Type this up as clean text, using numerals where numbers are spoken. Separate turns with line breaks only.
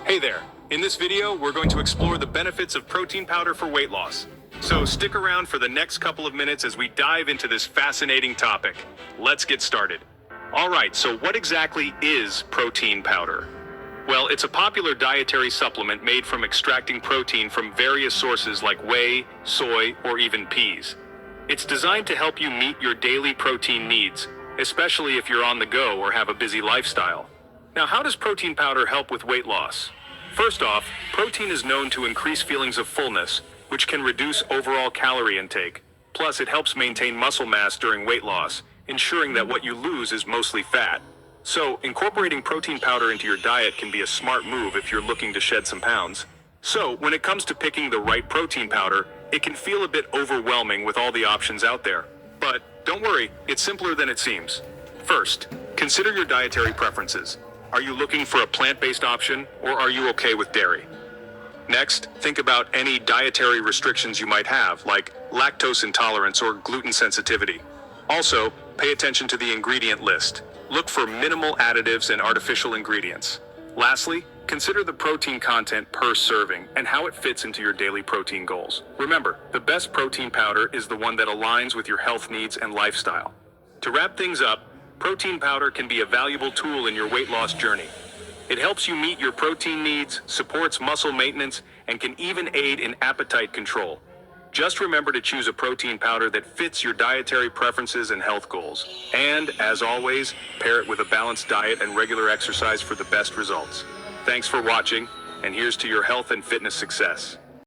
Hey there! In this video, we're going to explore the benefits of protein powder for weight loss. So stick around for the next couple of minutes as we dive into this fascinating topic. Let's get started. Alright, so what exactly is protein powder? Well, it's a popular dietary supplement made from extracting protein from various sources like whey, soy, or even peas. It's designed to help you meet your daily protein needs, especially if you're on the go or have a busy lifestyle. Now, how does protein powder help with weight loss? First off, protein is known to increase feelings of fullness, which can reduce overall calorie intake. Plus, it helps maintain muscle mass during weight loss, ensuring that what you lose is mostly fat. So, incorporating protein powder into your diet can be a smart move if you're looking to shed some pounds. So, when it comes to picking the right protein powder, it can feel a bit overwhelming with all the options out there. But don't worry, it's simpler than it seems. First, consider your dietary preferences. Are you looking for a plant-based option, or are you okay with dairy? Next, think about any dietary restrictions you might have, like lactose intolerance or gluten sensitivity. Also, pay attention to the ingredient list. Look for minimal additives and artificial ingredients. Lastly, consider the protein content per serving and how it fits into your daily protein goals. Remember, the best protein powder is the one that aligns with your health needs and lifestyle. To wrap things up, protein powder can be a valuable tool in your weight loss journey. It helps you meet your protein needs, supports muscle maintenance, and can even aid in appetite control. Just remember to choose a protein powder that fits your dietary preferences and health goals. And, as always, pair it with a balanced diet and regular exercise for the best results. Thanks for watching, and here's to your health and fitness success.